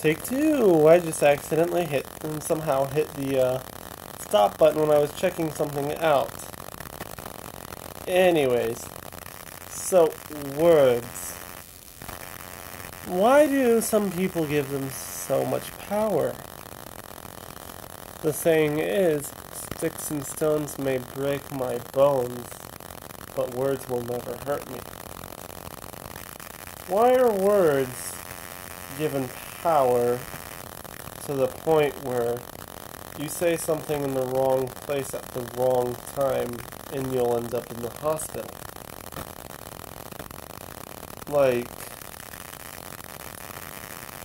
Take two! I just accidentally somehow hit the stop button when I was checking something out. Anyways, so words. Why do some people give them so much power? The saying is, sticks and stones may break my bones, but words will never hurt me. Why are words given power to the point where you say something in the wrong place at the wrong time and you'll end up in the hospital? Like,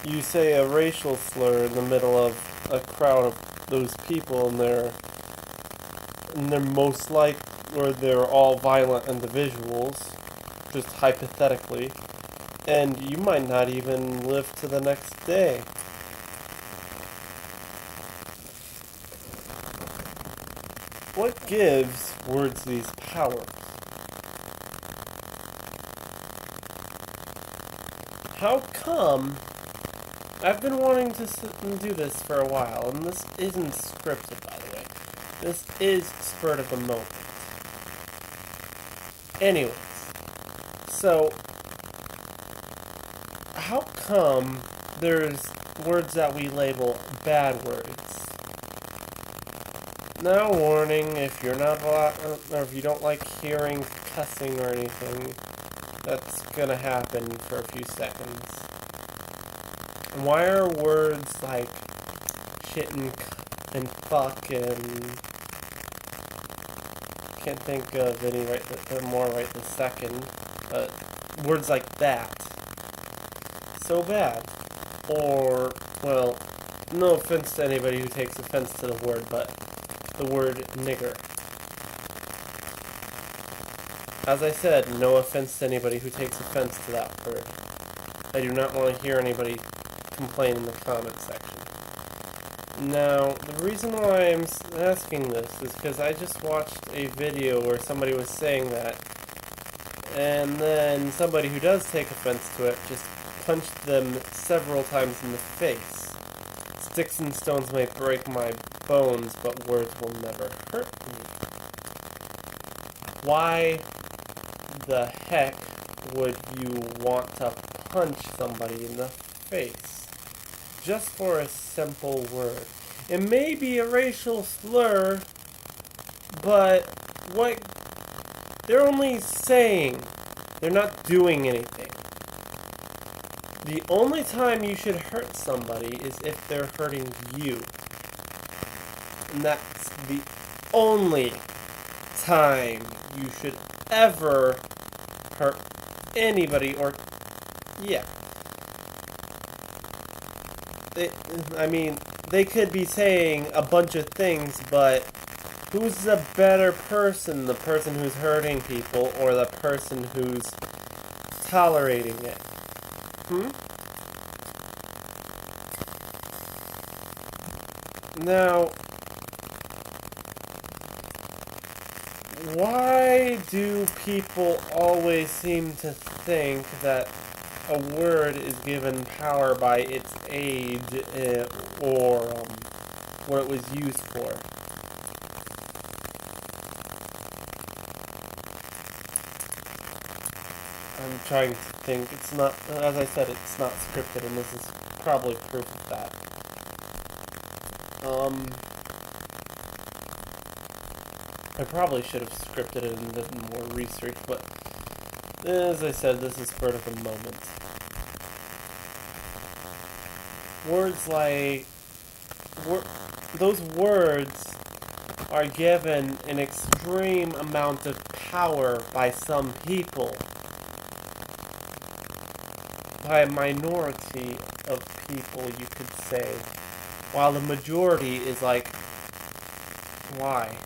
you say a racial slur in the middle of a crowd of those people and they're most like, or they're all violent individuals, just hypothetically, and you might not even live to the next day. What gives words these powers? How come? I've been wanting to do this for a while, and this isn't scripted, by the way. This is spur of the moment. Anyways, so how come there's words that we label bad words? Now, warning: if you're not or if you don't like hearing cussing or anything, that's gonna happen for a few seconds. Why are words like shit and fuck and can't think of any more right this second, but words like that so bad? Or, well, no offense to anybody who takes offense to the word, but the word nigger. As I said, no offense to anybody who takes offense to that word. I do not want to hear anybody complain in the comment section. Now, the reason why I'm asking this is because I just watched a video where somebody was saying that, and then somebody who does take offense to it just punched them several times in the face. Sticks and stones may break my bones, but words will never hurt me. Why the heck would you want to punch somebody in the face? Just for a simple word. It may be a racial slur, but what they're only saying, they're not doing anything. The only time you should hurt somebody is if they're hurting you. And that's the only time you should ever hurt anybody, or, yeah. They could be saying a bunch of things, but who's the better person? The person who's hurting people, or the person who's tolerating it? Now, why do people always seem to think that a word is given power by its age or what it was used for? I'm trying to think. It's not, as I said, it's not scripted, and this is probably proof of that. I probably should have scripted it and done more research, but as I said, this is spur of the moment. Words like... those words are given an extreme amount of power by some people. By a minority of people, you could say. While the majority is like, why?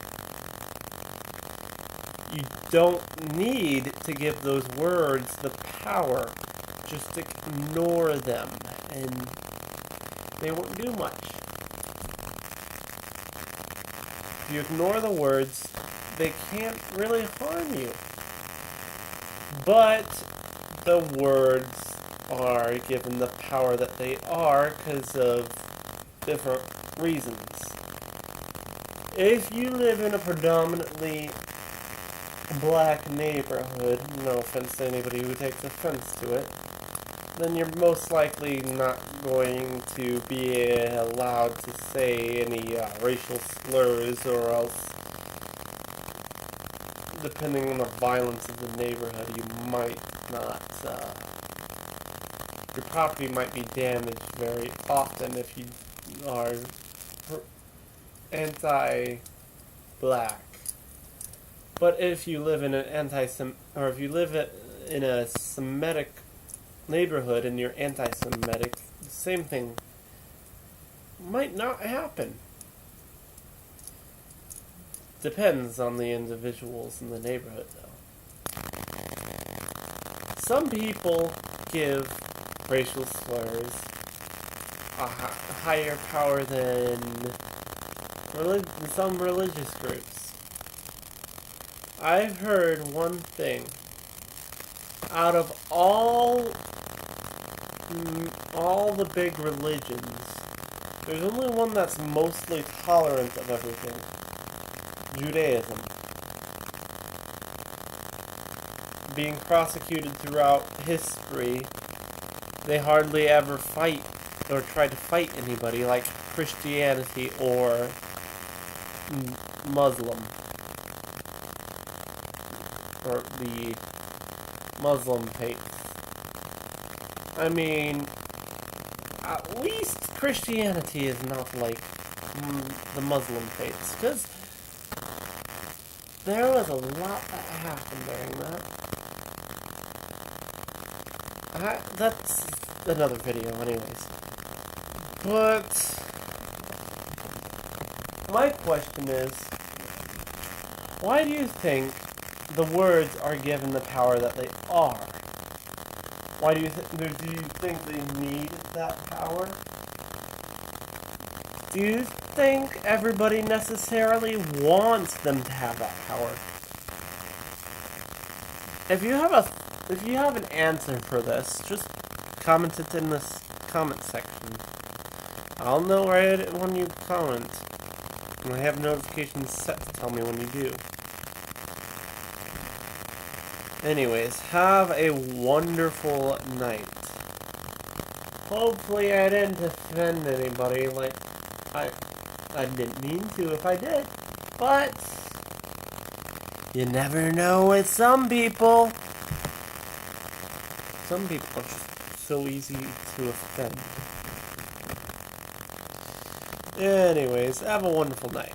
You don't need to give those words the power. Just ignore them, and they won't do much. If you ignore the words, they can't really harm you. But the words are given the power that they are because of different reasons. If you live in a predominantly black neighborhood, no offense to anybody who takes offense to it, then you're most likely not going to be allowed to say any racial slurs, or else, depending on the violence of the neighborhood, you might not, your property might be damaged very often if you are anti-black. But if you live in an if you live in a Semitic neighborhood and you're anti-Semitic, the same thing might not happen. Depends on the individuals in the neighborhood, though. Some people give racial slurs a higher power than some religious groups. I've heard one thing. Out of all the big religions, there's only one that's mostly tolerant of everything. Judaism. Being prosecuted throughout history, they hardly ever fight or try to fight anybody like Christianity or Muslim. Or the Muslim faith. I mean, at least Christianity is not like the Muslim faiths, because there was a lot that happened during that. That's another video anyways. But my question is, why do you think the words are given the power that they are? Why do you think they need that power? Do you think everybody necessarily wants them to have that power? If you have an answer for this, just comment it in this comment section. I'll know right when you comment. And I have notifications set to tell me when you do. Anyways, have a wonderful night. Hopefully I didn't offend anybody, like, I didn't mean to if I did, but you never know with some people. Some people are just so easy to offend. Anyways, have a wonderful night.